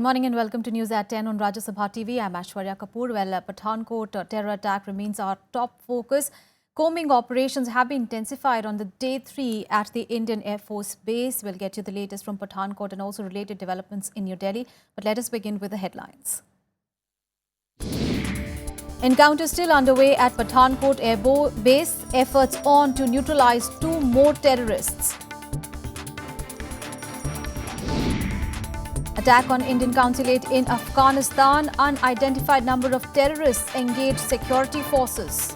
Good morning and welcome to News at 10 on Rajya Sabha TV. I'm Aishwarya Kapoor. Well, Pathankot terror attack remains our top focus. Combing operations have been intensified on the day 3 at the Indian Air Force base. We'll get you the latest from Pathankot and also related developments in New Delhi. But let us begin with the headlines. Encounter still underway at Pathankot Air Base. Efforts on to neutralize 2 more terrorists. Attack on Indian consulate in Afghanistan. Unidentified number of terrorists engage security forces.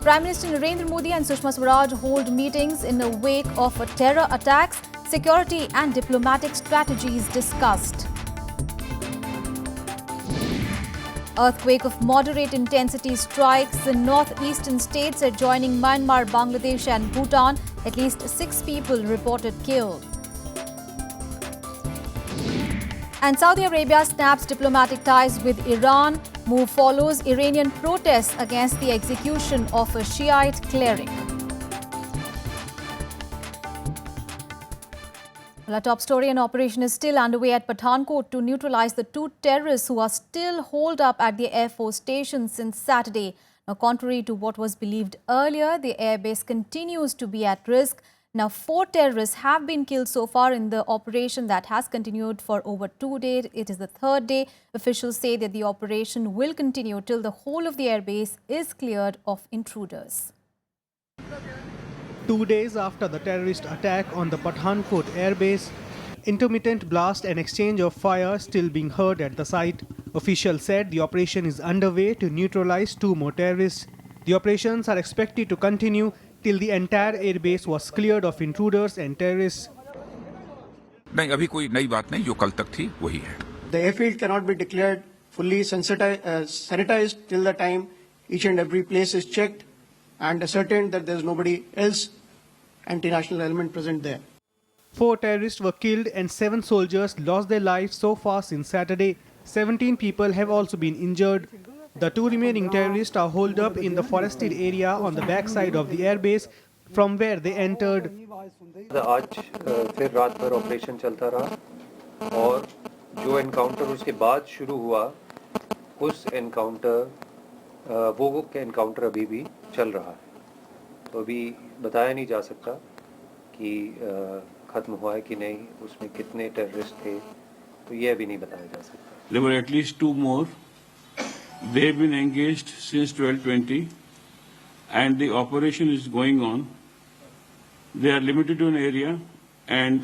Prime Minister Narendra Modi and Sushma Swaraj hold meetings in the wake of terror attacks. Security and diplomatic strategies discussed. Earthquake of moderate intensity strikes in northeastern states adjoining Myanmar, Bangladesh and Bhutan. At least 6 people reported killed. And Saudi Arabia snaps diplomatic ties with Iran. Move follows Iranian protests against the execution of a Shiite cleric. Well, our top story: an operation is still underway at Pathankot to neutralize the 2 terrorists who are still holed up at the Air Force station since Saturday. Now, contrary to what was believed earlier, the airbase continues to be at risk. Now, 4 terrorists have been killed so far in the operation that has continued for over 2 days. It is the 3rd day. Officials say that the operation will continue till the whole of the airbase is cleared of intruders. 2 days after the terrorist attack on the Pathankot airbase, intermittent blast and exchange of fire still being heard at the site. Officials said the operation is underway to neutralize 2 more terrorists. The operations are expected to continue till the entire airbase was cleared of intruders and terrorists. नहीं, अभी कोई नई बात नहीं, जो कल तक थी वही है. The airfield cannot be declared fully sanitized till the time each and every place is checked and ascertained that there is nobody else anti-national element present there. 4 terrorists were killed and 7 soldiers lost their lives so far since Saturday. 17 people have also been injured. The 2 remaining terrorists are holed up in the forested area on the backside of the airbase from where they entered. आज फिर रात भर operation चलता रहा और जो encounter उसके बाद शुरू हुआ उस एनकाउंटर वो एनकाउंटर अभी भी चल रहा है. तो अभी बताया नहीं जा सकता कि खत्म हुआ है कि नहीं, उसमें कितने टेररिस्ट थे, तो ये अभी नहीं बताया जा सकता. There were at least 2 more. They have been engaged since 12:20 and the operation is going on. They are limited to an area and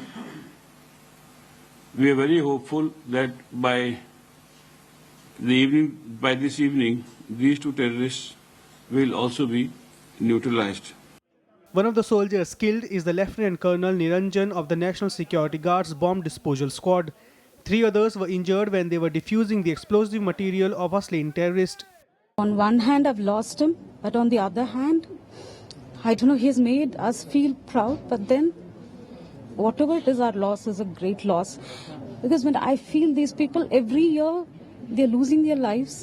we are very hopeful that by this evening, these 2 terrorists will also be neutralized. One of the soldiers killed is the Lieutenant Colonel Niranjan of the National Security Guard's bomb disposal squad. 3 others were injured when they were defusing the explosive material of a slain terrorist. On one hand, I've lost him, but on the other hand, I don't know, he's made us feel proud, but then whatever it is, our loss is a great loss. Because when I feel these people, every year, they're losing their lives.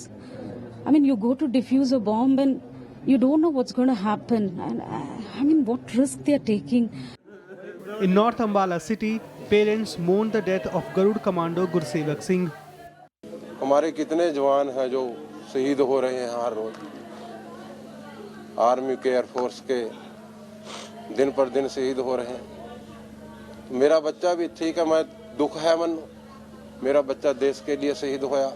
I mean, you go to defuse a bomb and you don't know what's going to happen. And I mean, what risk they're taking. In North Ambala city, parents mourned the death of Garud Commando Gursevak Singh. हमारे कितने जवान हैं जो शहीद हो रहे हैं हर रोज. Army के, एयरफोर्स के दिन पर दिन शहीद हो रहे हैं. मेरा बच्चा भी ठीक है, मैं दुख है मन, मेरा बच्चा देश के लिए शहीद होया.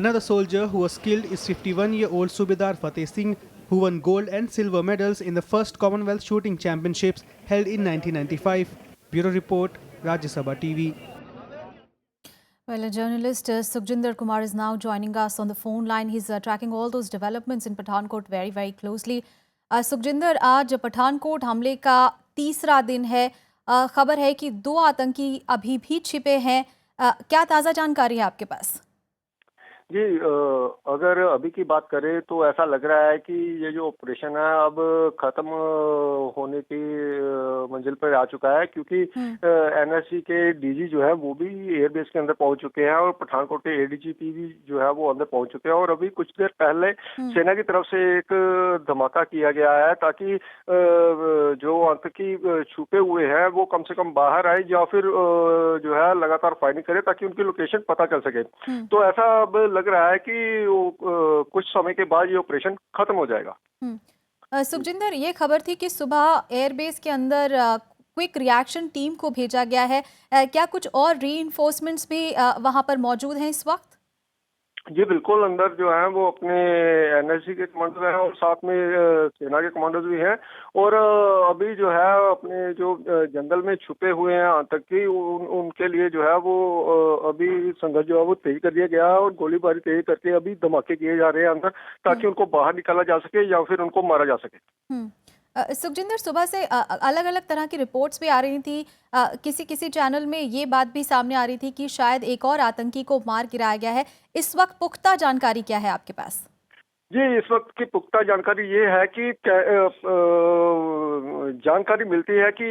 Another soldier who was killed is 51-year-old Subedar Fateh Singh, who won gold and silver medals in the first Commonwealth Shooting Championships held in 1995. Bureau Report, Rajya Sabha TV. Well, a journalist, Sukhjinder Kumar, is now joining us on the phone line. He's tracking all those developments in Pathankot very, very closely. Sukhjinder, आज पठानकोट हमले का 3रा दिन है. खबर है कि 2 आतंकी अभी भी छिपे हैं. क्या ताज़ा जानकारी है आपके पास? जी अगर अभी की बात करें तो ऐसा लग रहा है कि ये जो ऑपरेशन है अब खत्म होने की मंजिल पर आ चुका है, क्योंकि एनएसजी के डीजी जो है वो भी एयरबेस के अंदर पहुंच चुके हैं और पठानकोट के एडीजीपी भी जो है वो अंदर पहुंच चुके हैं। और अभी कुछ देर पहले सेना की तरफ से एक धमाका किया गया है ताकि जो आतंकी छुपे हुए हैं वो कम से कम बाहर आए या फिर जो है लगातार फायरिंग करे ताकि उनकी लोकेशन पता चल सके। तो ऐसा अब लग रहा है कि कुछ समय के बाद ये ऑपरेशन खत्म हो जाएगा। सुखजिंदर, ये खबर थी कि सुबह एयरबेस के अंदर क्विक रिएक्शन टीम को भेजा गया है। क्या कुछ और रीइंफोर्समेंट्स भी वहां पर मौजूद हैं इस वक्त? जी बिल्कुल, अंदर जो है वो अपने एनएसजी के कमांडर हैं और साथ में सेना के कमांडर्स भी हैं। और अभी जो है अपने जो जंगल में छुपे हुए हैं आतंकी उनके लिए जो है वो अभी संघर्ष जो है वो तेज कर दिया गया है और गोलीबारी तेज करके अभी धमाके किए जा रहे हैं अंदर, ताकि उनको बाहर निकाला जा सके या फिर उनको मारा जा सके। सुखजिंदर, सुबह से अलग अलग तरह की रिपोर्ट्स भी आ रही थी। किसी चैनल में ये बात भी सामने आ रही थी कि शायद एक और आतंकी को मार गिराया गया है। इस वक्त पुख्ता जानकारी क्या है आपके पास? जी इस वक्त की पुख्ता जानकारी ये है कि जानकारी मिलती है कि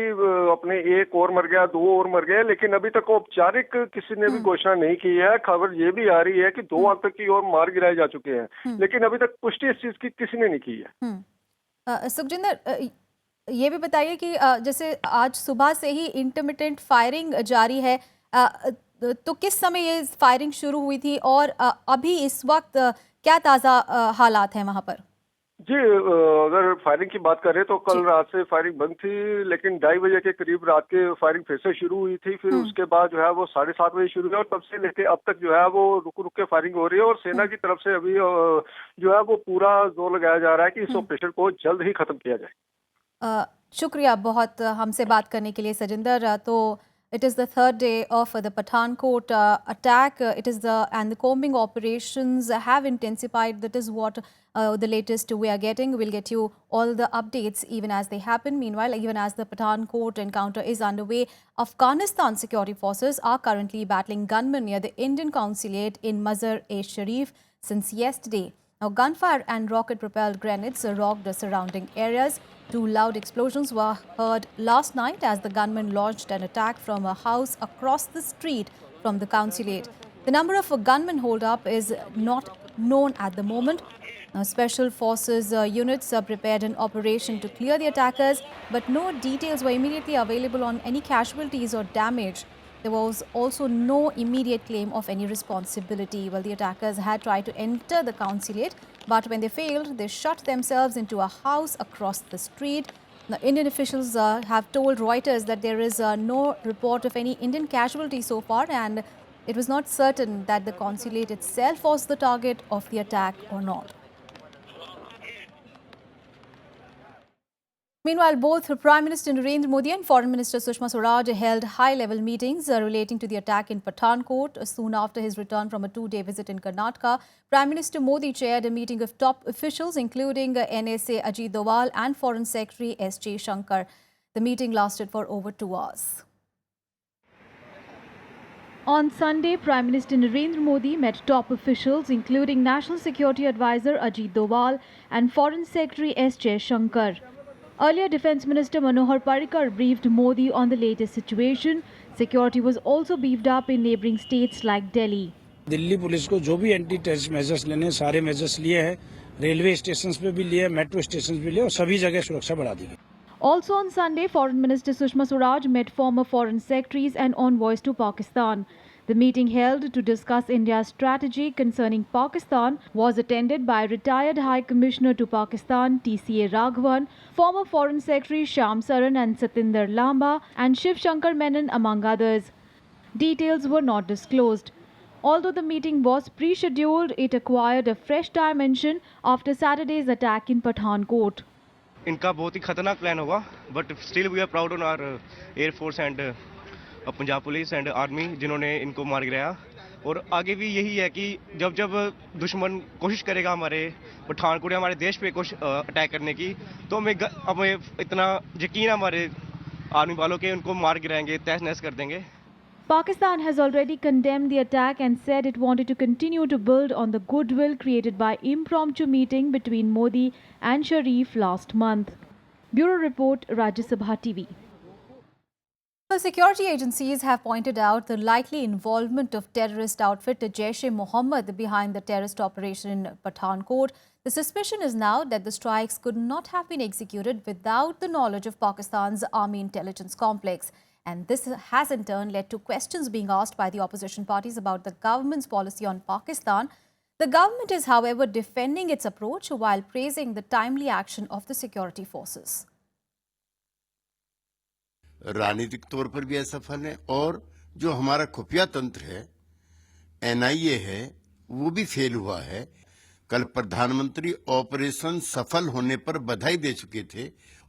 अपने एक और मर गया, 2 और मर गए, लेकिन अभी तक औपचारिक किसी ने भी घोषणा नहीं की है। खबर ये भी आ रही है कि 2 आतंकी और मार गिराए जा चुके हैं, लेकिन अभी तक पुष्टि इस चीज की किसी ने नहीं की है। सुखजिंदर, ये भी बताइए कि जैसे आज सुबह से ही इंटरमिटेंट फायरिंग जारी है, तो किस समय ये फायरिंग शुरू हुई थी और अभी इस वक्त क्या ताज़ा हालात हैं वहां पर? जी अगर फायरिंग की बात करें तो कल रात से फायरिंग बंद थी, लेकिन 2:30 बजे के करीब रात के फायरिंग फिर से शुरू हुई थी। फिर उसके बाद जो है वो 7:30 बजे शुरू हुई और तब से लेके अब तक जो है वो रुक रुक के फायरिंग हो रही है। और सेना की तरफ से अभी जो है वो पूरा जोर लगाया जा रहा है कि इस ऑपरेशन को जल्द ही खत्म किया जाए। शुक्रिया बहुत हमसे बात करने के लिए सजिंदर। तो it is the third day of the Pathankot attack. It is and the combing operations have intensified. That is what the latest we are getting. We'll get you all the updates even as they happen. Meanwhile, even as the Pathankot encounter is underway, Afghanistan security forces are currently battling gunmen near the Indian consulate in Mazar-e-Sharif since yesterday. Now, gunfire and rocket-propelled grenades rocked the surrounding areas. 2 loud explosions were heard last night as the gunmen launched an attack from a house across the street from the consulate. The number of gunmen holed up is not known at the moment. Now, Special Forces units prepared an operation to clear the attackers, but no details were immediately available on any casualties or damage. There was also no immediate claim of any responsibility. Well, the attackers had tried to enter the consulate, but when they failed, they shut themselves into a house across the street. The Indian officials have told Reuters that there is no report of any Indian casualties so far, and it was not certain that the consulate itself was the target of the attack or not. Meanwhile, both Prime Minister Narendra Modi and Foreign Minister Sushma Swaraj held high-level meetings relating to the attack in Pathankot soon after his return from a 2-day visit in Karnataka. Prime Minister Modi chaired a meeting of top officials including NSA Ajit Doval and Foreign Secretary S. J. Shankar. The meeting lasted for over 2 hours. On Sunday, Prime Minister Narendra Modi met top officials including National Security Advisor Ajit Doval and Foreign Secretary S. J. Shankar. Earlier, Defence Minister Manohar Parrikar briefed Modi on the latest situation. Security was also beefed up in neighbouring states like Delhi. Delhi police को जो भी anti terrorist measures लेने सारे measures लिए हैं, railway stations पे भी लिए, मेट्रो स्टेशंस भी लिए और सभी जगह सुरक्षा बढ़ा दी गई. Also on Sunday, Foreign Minister Sushma Swaraj met former foreign secretaries and envoys to Pakistan. The meeting held to discuss India's strategy concerning Pakistan was attended by retired High Commissioner to Pakistan TCA Raghavan, former Foreign Secretary Shyam Saran and Satinder Lamba, and Shiv Shankar Menon among others. Details were not disclosed. Although the meeting was pre-scheduled, it acquired a fresh dimension after Saturday's attack in Pathankot. इनका बहुत ही खतरनाक plan होगा, but still we are proud on our air force and Punjab police and army जिन्होंने इनको मार गिराया. और आगे भी यही है कि जब जब दुश्मन कोशिश करेगा हमारे पठानकोट हमारे देश पे कुछ अटैक करने की, तो हमें इतना यकीन है हमारे आर्मी वालों के, उनको मार गिराएंगे, तहस नहस कर देंगे. Pakistan has already condemned the attack and said it wanted to continue to build on the goodwill created by impromptu meeting between Modi and Sharif last month. Bureau Report, Rajya Sabha TV. The security agencies have pointed out the likely involvement of terrorist outfit Jaish-e-Mohammed behind the terrorist operation in Pathankot. The suspicion is now that the strikes could not have been executed without the knowledge of Pakistan's army intelligence complex. And this has in turn led to questions being asked by the opposition parties about the government's policy on Pakistan. The government is, however, defending its approach while praising the timely action of the security forces. राजनीतिक तौर पर भी असफल है और जो हमारा खुफिया तंत्र है एनआईए है वो भी फेल हुआ है। कल प्रधानमंत्री ऑपरेशन सफल होने पर बधाई दे चुके थे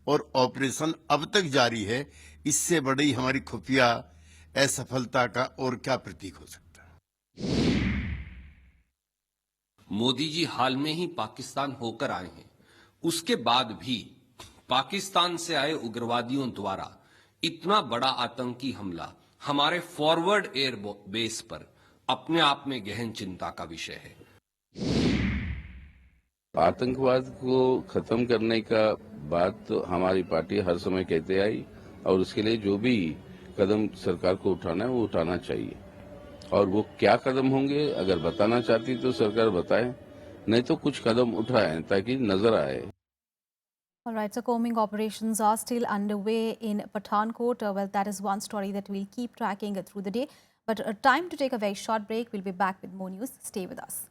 और ऑपरेशन अब तक जारी है। इससे बड़ी हमारी खुफिया असफलता का और क्या प्रतीक हो सकता है। मोदी जी हाल में ही पाकिस्तान होकर आए हैं, उसके बाद भी पाकिस्तान से आए उग्रवादियों द्वारा इतना बड़ा आतंकी हमला हमारे फॉरवर्ड एयर बेस पर अपने आप में गहन चिंता का विषय है। आतंकवाद को खत्म करने का बात तो हमारी पार्टी हर समय कहते आई और उसके लिए जो भी कदम सरकार को उठाना है वो उठाना चाहिए और वो क्या कदम होंगे अगर बताना चाहती तो सरकार बताए, नहीं तो कुछ कदम उठाए ताकि नजर आए। All right, so combing operations are still underway in Pathankot. Well, that is one story that we'll keep tracking through the day. But time to take a very short break. We'll be back with more news. Stay with us.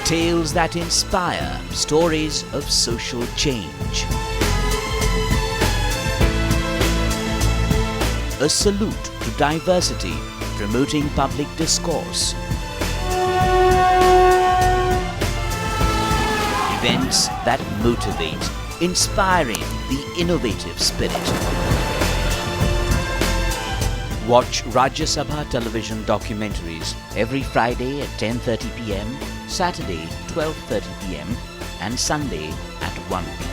Tales that inspire, stories of social change. A salute to diversity, promoting public discourse. Events that motivate, inspiring the innovative spirit. Watch Rajya Sabha television documentaries every Friday at 10:30 p.m, Saturday 12:30 p.m and Sunday at 1 p.m.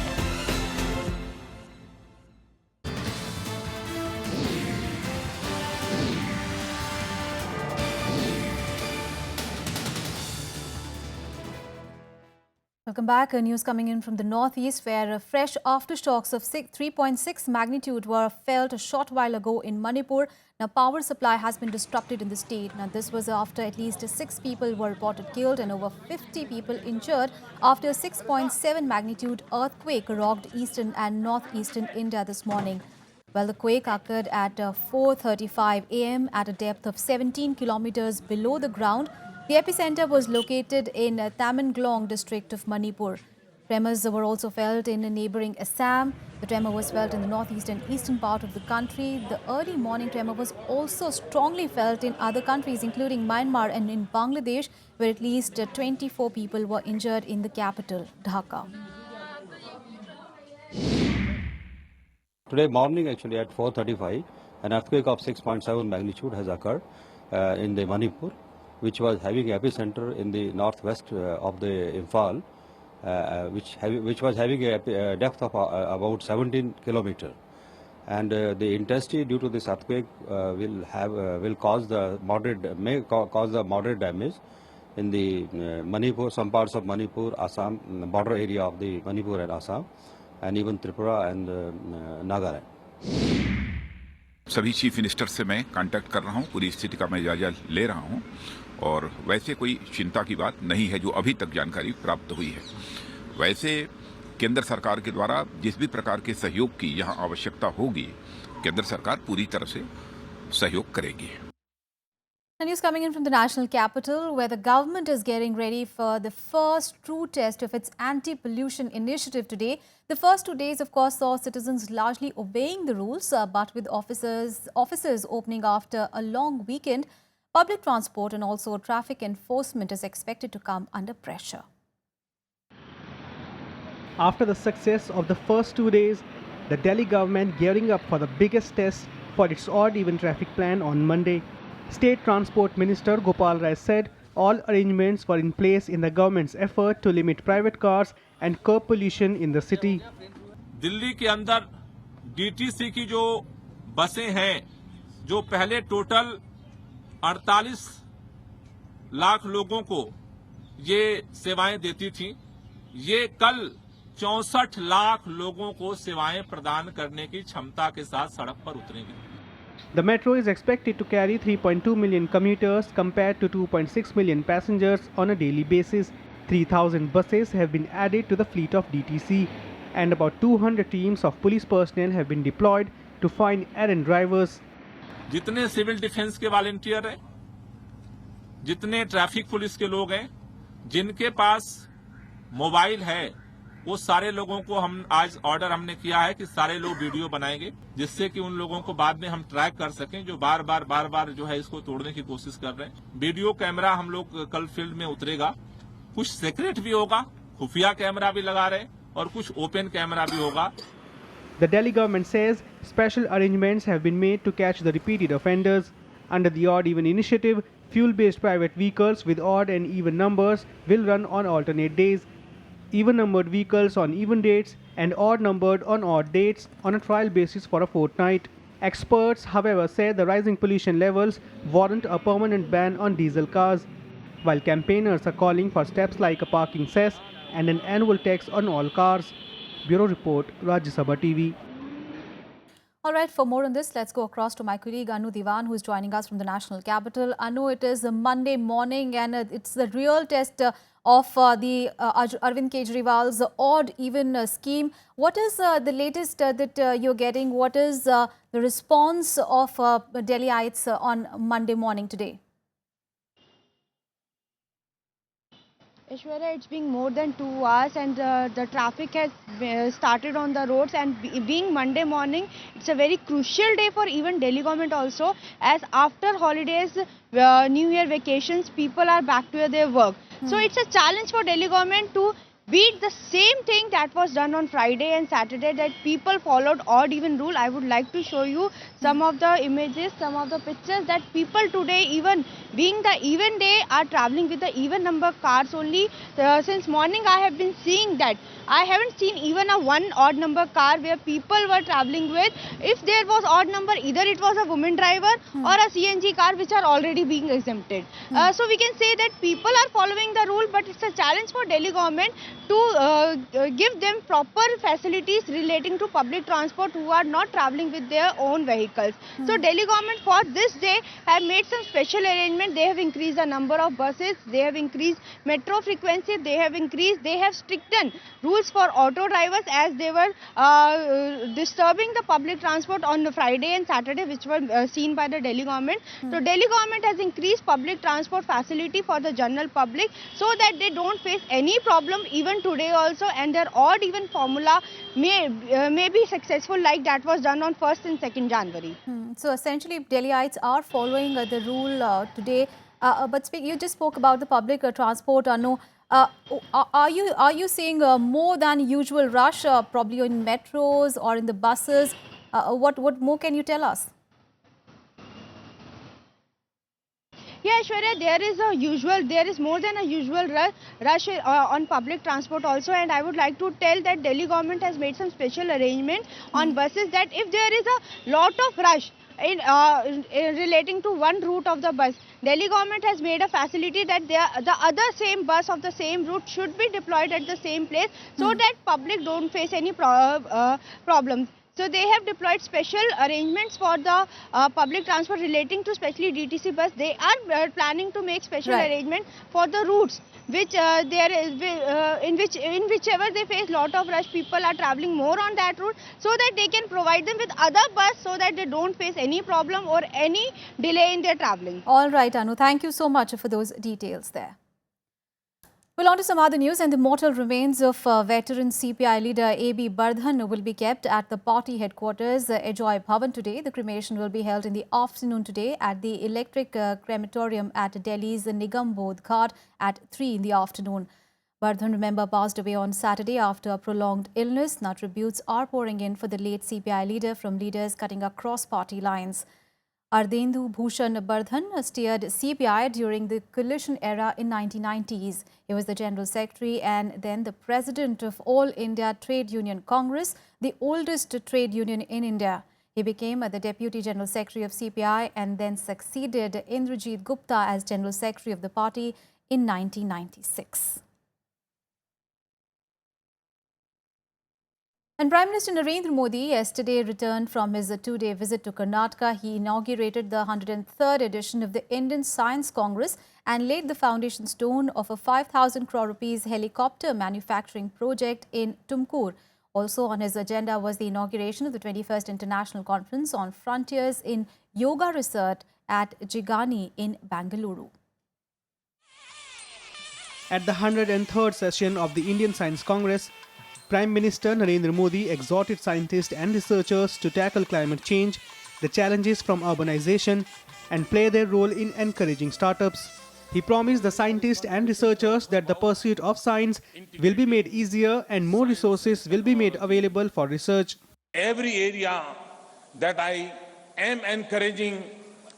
Welcome back. News coming in from the northeast, where fresh aftershocks of 3.6 magnitude were felt a short while ago in Manipur. Now, power supply has been disrupted in the state. Now, this was after at least 6 people were reported killed and over 50 people injured after a 6.7 magnitude earthquake rocked eastern and northeastern India this morning. Well, the quake occurred at 4:35 a.m. at a depth of 17 kilometers below the ground. The epicenter was located in Tamenglong district of Manipur. Tremors were also felt in neighboring Assam. The tremor was felt in the northeast and eastern part of the country. The early morning tremor was also strongly felt in other countries, including Myanmar and in Bangladesh, where at least 24 people were injured in the capital, Dhaka. Today morning, actually at 4:35, an earthquake of 6.7 magnitude has occurred in the Manipur, which was having epicenter in the northwest of the Imphal, which was having a depth of about 17 kilometers. And the intensity due to this earthquake will cause the moderate damage in the Manipur, some parts of Manipur, Assam, border area of the Manipur and Assam, and even Tripura and Nagaland. सभी chief minister से मैं contact कर रहा हूं, पूरी स्थिति का मैं जायजा ले रहा हूं और वैसे कोई चिंता की बात नहीं है जो अभी तक जानकारी प्राप्त हुई है। वैसे केंद्र सरकार के द्वारा जिस भी प्रकार के सहयोग की यहां आवश्यकता होगी, केंद्र सरकार पूरी तरह से सहयोग करेगी। News coming in from the national capital, where the government is getting ready for the first true test of its anti-pollution initiative today. The first 2 days, of course, saw citizens largely obeying the rules, but with offices opening after a long weekend, public transport and also traffic enforcement is expected to come under pressure. After the success of the first 2 days, the Delhi government gearing up for the biggest test for its odd-even traffic plan on Monday. State Transport Minister Gopal Rai said all arrangements were in place in the government's effort to limit private cars and curb pollution in the city. Delhi के अंदर DTC की जो बसें हैं, जो पहले total 48 lakh लोगों को ये सेवाएं देती थी, ये कल 64 लाख लोगों को सेवाएं प्रदान करने की क्षमता के साथ सड़क पर उतरेंगी। The metro is expected to carry 3.2 million commuters compared to 2.6 million passengers on a daily basis. 3,000 buses have been added to the fleet of DTC, and about 200 teams of police personnel have been deployed to find errand drivers. जितने civil defence के volunteer हैं, जितने traffic police के लोग हैं, जिनके पास mobile है, वो सारे लोगों को हम आज ऑर्डर हमने किया है कि सारे लोग वीडियो बनाएंगे, जिससे कि उन लोगों को बाद में हम ट्रैक कर सकें जो बार बार जो है इसको तोड़ने की कोशिश कर रहे हैं। वीडियो कैमरा हम लोग कल फील्ड में उतरेगा, कुछ सीक्रेट भी होगा, खुफिया कैमरा भी लगा रहे और कुछ ओपन कैमरा भी होगा। The Delhi government says special arrangements have been made to catch the repeated offenders. Under the odd-even initiative, fuel-based private vehicles with odd and even numbers will run on alternate days. Even-numbered vehicles on even dates and odd-numbered on odd dates on a trial basis for a fortnight. Experts, however, say the rising pollution levels warrant a permanent ban on diesel cars, while campaigners are calling for steps like a parking cess and an annual tax on all cars. Bureau Report, Rajya Sabha TV. All right, for more on this, let's go across to my colleague Anu Diwan, who is joining us from the national capital. Anu, it is a Monday morning and it's the real test of the Arvind Kejriwal's odd-even scheme. What is the latest that you're getting? What is the response of Delhiites on Monday morning today? Ishwarya, it's been more than 2 hours and the traffic has started on the roads, and being Monday morning, it's a very crucial day for even Delhi government also, as after holidays, New Year vacations, people are back to their work. So it's a challenge for Delhi government to beat the same thing that was done on Friday and Saturday, that people followed odd even rule. I would like to show you some of the images, some of the pictures that people today, even being the even day, are traveling with the even number cars only. Since morning I have been seeing that. I haven't seen even a one odd number car where people were traveling with. If there was odd number, either it was a woman driver or a CNG car, which are already being exempted. So we can say that people are following the rule, but it's a challenge for Delhi government to give them proper facilities relating to public transport who are not traveling with their own vehicles. So Delhi government for this day have made some special arrangement. They have increased the number of buses, they have increased metro frequency, they have strictened rules for auto drivers, as they were disturbing the public transport on the Friday and Saturday, which were seen by the Delhi government. So Delhi government has increased public transport facility for the general public so that they don't face any problem even today also, and their odd even formula may be successful like that was done on 1st and 2nd January. So essentially Delhiites are following the rule today. But you just spoke about the public transport, Anu. Are you seeing more than usual rush, probably in metros or in the buses? What more can you tell us? Yeah, Aishwarya, there is more than a usual rush on public transport also, and I would like to tell that Delhi government has made some special arrangement on buses, that if there is a lot of rush in relating to one route of the bus, Delhi government has made a facility that the other same bus of the same route should be deployed at the same place, so that public don't face any problems. So they have deployed special arrangements for the public transport relating to especially DTC bus. They are planning to make special arrangement for the routes which in whichever they face lot of rush, people are traveling more on that route, so that they can provide them with other bus so that they don't face any problem or any delay in their traveling. All right, Anu, thank you so much for those details there. Well, on to some other news, and the mortal remains of veteran CPI leader AB Burdhan will be kept at the party headquarters, Ajoy Bhavan today. The cremation will be held in the afternoon today at the electric crematorium at Delhi's Nigam Bodh Ghat at 3 in the afternoon. Burdhan, remember, passed away on Saturday after a prolonged illness. Now tributes are pouring in for the late CPI leader from leaders cutting across party lines. Ardhendu Bhushan Burdhan steered CPI during the coalition era in 1990s. He was the General Secretary and then the President of All India Trade Union Congress, the oldest trade union in India. He became the Deputy General Secretary of CPI and then succeeded Indrajit Gupta as General Secretary of the party in 1996. And Prime Minister Narendra Modi yesterday returned from his two-day visit to Karnataka. He inaugurated the 103rd edition of the Indian Science Congress and laid the foundation stone of a 5,000 crore rupees helicopter manufacturing project in Tumkur. Also on his agenda was the inauguration of the 21st International Conference on Frontiers in Yoga Research at Jigani in Bangalore. At the 103rd session of the Indian Science Congress, Prime Minister Narendra Modi exhorted scientists and researchers to tackle climate change, the challenges from urbanization, and play their role in encouraging startups. He promised the scientists and researchers that the pursuit of science will be made easier and more resources will be made available for research. Every area that I am encouraging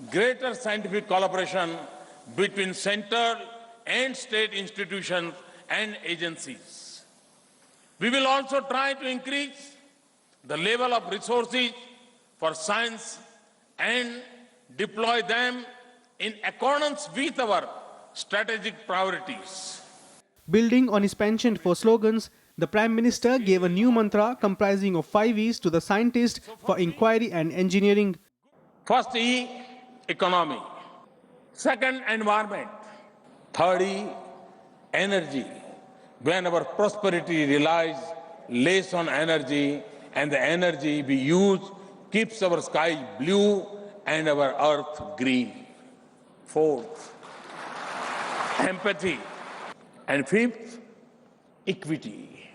greater scientific collaboration between central and state institutions and agencies. We will also try to increase the level of resources for science and deploy them in accordance with our strategic priorities. Building on his penchant for slogans, the Prime Minister gave a new mantra comprising of 5 E's to the scientists for inquiry and engineering. First E, economy. Second, environment. Third E, energy. When our prosperity relies less on energy and the energy we use keeps our sky blue and our earth green. Fourth, empathy. And fifth, equity.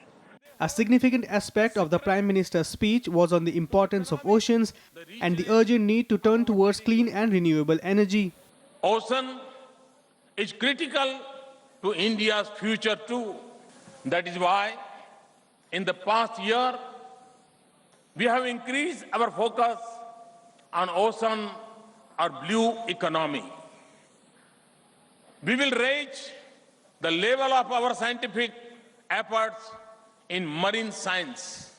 A significant aspect of the Prime Minister's speech was on the importance of oceans and the urgent need to turn towards clean and renewable energy. Ocean is critical to India's future too. That is why, in the past year, we have increased our focus on ocean or blue economy. We will raise the level of our scientific efforts in marine science.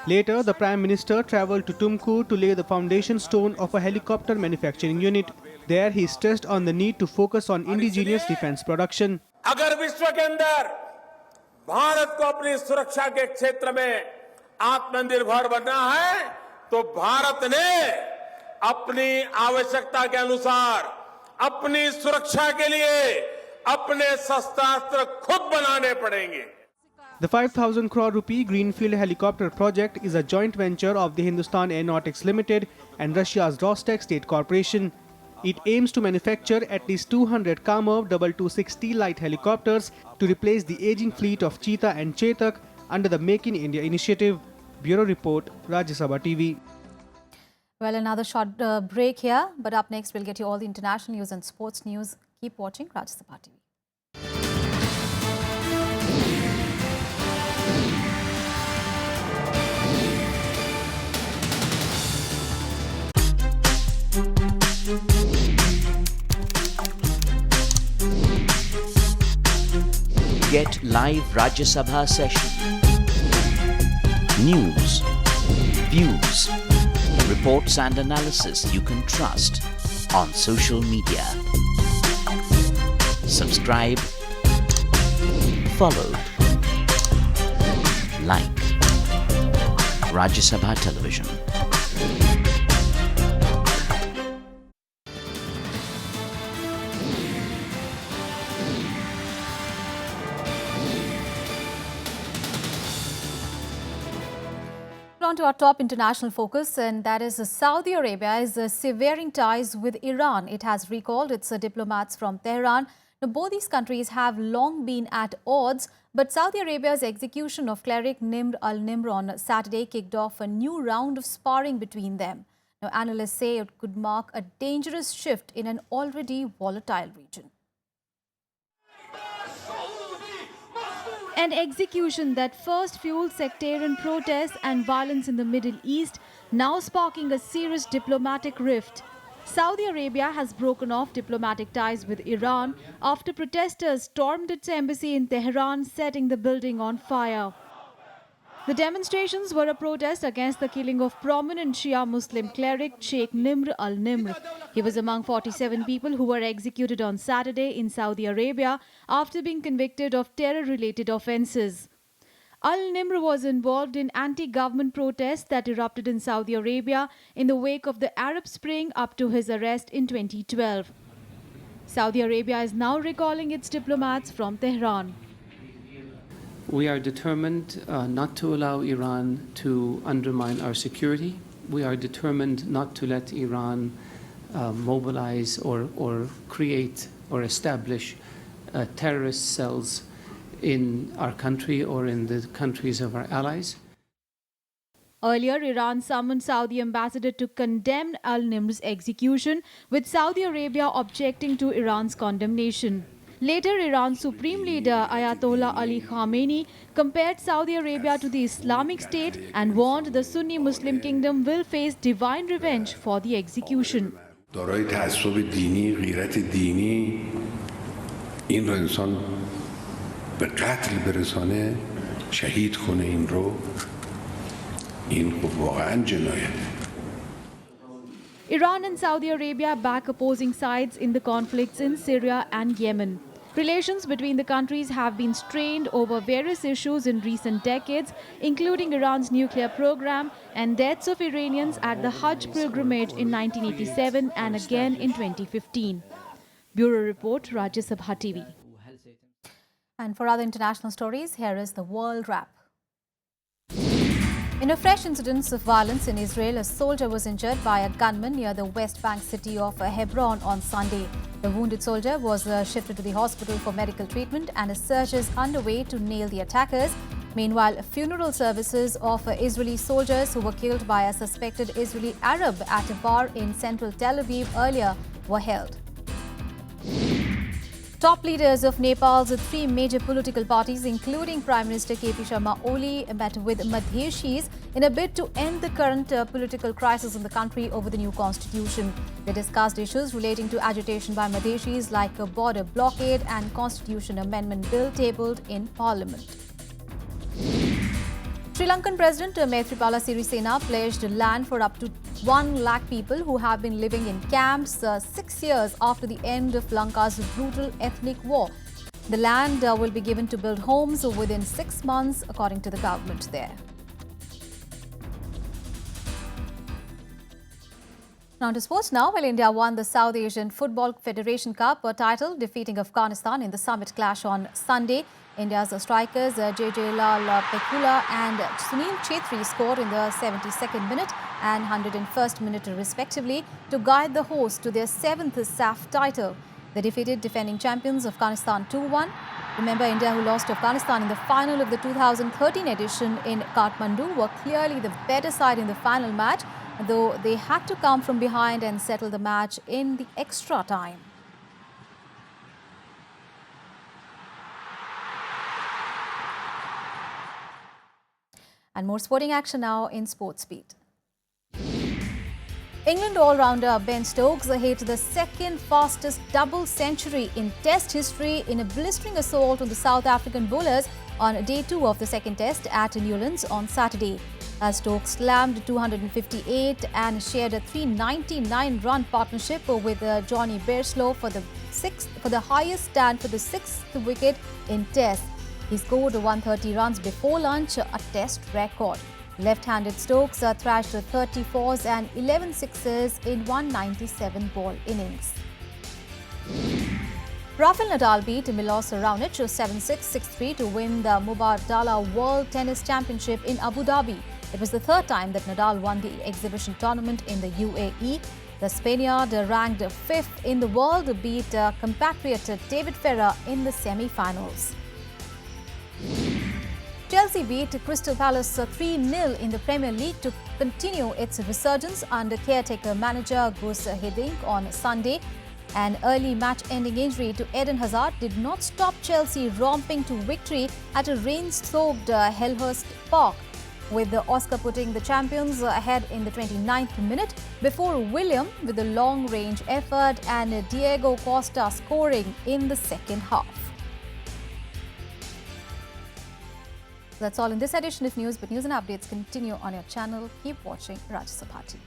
Later, the Prime Minister travelled to Tumkur to lay the foundation stone of a helicopter manufacturing unit. There, he stressed on the need to focus on indigenous defence production. अगर विश्व के अंदर भारत को अपनी सुरक्षा के क्षेत्र में आत्मनिर्भर बनना है तो भारत ने अपनी आवश्यकता के अनुसार अपनी सुरक्षा के लिए अपने शस्त्रास्त्र खुद बनाने पड़ेंगे. The 5,000 crore rupee Greenfield helicopter project is a joint venture of the Hindustan Aeronautics Limited and Russia's Rostec State Corporation. It aims to manufacture at least 200 Kamov 226T light helicopters to replace the aging fleet of Cheetah and Chetak under the Make in India initiative. Bureau Report, Rajya Sabha TV. Well, another short break here, but up next we'll get you all the international news and sports news. Keep watching Rajya Sabha TV. Get live Rajya Sabha session. News, views, reports and analysis you can trust on social media. Subscribe, follow, like Rajya Sabha Television. On to our top international focus, and that is Saudi Arabia is severing ties with Iran. It has recalled its diplomats from Tehran. Now, both these countries have long been at odds, but Saudi Arabia's execution of cleric Nimr al-Nimr on Saturday kicked off a new round of sparring between them. Now, analysts say it could mark a dangerous shift in an already volatile region. An execution that first fueled sectarian protests and violence in the Middle East, now sparking a serious diplomatic rift. Saudi Arabia has broken off diplomatic ties with Iran after protesters stormed its embassy in Tehran, setting the building on fire. The demonstrations were a protest against the killing of prominent Shia Muslim cleric Sheikh Nimr al-Nimr. He was among 47 people who were executed on Saturday in Saudi Arabia after being convicted of terror-related offences. Al-Nimr was involved in anti-government protests that erupted in Saudi Arabia in the wake of the Arab Spring up to his arrest in 2012. Saudi Arabia is now recalling its diplomats from Tehran. We are determined not to allow Iran to undermine our security. We are determined not to let Iran mobilize or create or establish terrorist cells in our country or in the countries of our allies. Earlier, Iran summoned Saudi ambassador to condemn al-Nimr's execution, with Saudi Arabia objecting to Iran's condemnation. Later, Iran's Supreme Leader Ayatollah Ali Khamenei compared Saudi Arabia to the Islamic State and warned the Sunni Muslim kingdom will face divine revenge for the execution. دارای تعصب دینی، غیرت دینی، این رو انسان به قتل برسانه، شهید کنه این رو، این خب واقعاً جنایت. Iran and Saudi Arabia back opposing sides in the conflicts in Syria and Yemen. Relations between the countries have been strained over various issues in recent decades, including Iran's nuclear program and deaths of Iranians at the Hajj pilgrimage in 1987 and again in 2015. Bureau Report, Rajya Sabha TV. And for other international stories, here is the World Wrap. In a fresh incident of violence in Israel, a soldier was injured by a gunman near the West Bank city of Hebron on Sunday. The wounded soldier was shifted to the hospital for medical treatment and a search is underway to nail the attackers. Meanwhile, funeral services of Israeli soldiers who were killed by a suspected Israeli Arab at a bar in central Tel Aviv earlier were held. Top leaders of Nepal's three major political parties, including Prime Minister KP Sharma Oli, met with Madheshis in a bid to end the current political crisis in the country over the new constitution. They discussed issues relating to agitation by Madheshis like a border blockade and constitution amendment bill tabled in parliament. Sri Lankan President Maithripala Sirisena pledged land for up to 1 lakh people who have been living in camps 6 years after the end of Lanka's brutal ethnic war. The land will be given to build homes within 6 months, according to the government there. Now to sports now. Well, India won the South Asian Football Federation Cup title, defeating Afghanistan in the summit clash on Sunday. India's strikers JJ Lal Pekula and Sunil Chhetri scored in the 72nd minute and 101st minute respectively to guide the hosts to their 7th SAF title. They defeated defending champions Afghanistan 2-1. Remember, India, who lost to Afghanistan in the final of the 2013 edition in Kathmandu, were clearly the better side in the final match, though they had to come from behind and settle the match in the extra time. And more sporting action now in Sports Beat. England all-rounder Ben Stokes hit the second fastest double century in Test history in a blistering assault on the South African bowlers on day 2 of the second Test at Newlands on Saturday. Stokes slammed 258 and shared a 399-run partnership with Johnny Bearslow for the highest stand for the 6th wicket in Test. He scored 130 runs before lunch, a Test record. Left-handed Stokes thrashed 34s and 11 sixes in 197-ball innings. Rafael Nadal beat Milos Raonic 7-6, 6-3 to win the Mubadala World Tennis Championship in Abu Dhabi. It was the third time that Nadal won the exhibition tournament in the UAE. The Spaniard, ranked 5th in the world, beat compatriot David Ferrer in the semi-finals. Chelsea beat Crystal Palace 3-0 in the Premier League to continue its resurgence under caretaker manager Gus Hiddink on Sunday. An early match-ending injury to Eden Hazard did not stop Chelsea romping to victory at a rain-soaked Selhurst Park, with the Oscar putting the champions ahead in the 29th minute before William with a long-range effort and Diego Costa scoring in the second half. That's all in this edition of news, but news and updates continue on your channel. Keep watching Rajya Sabha TV.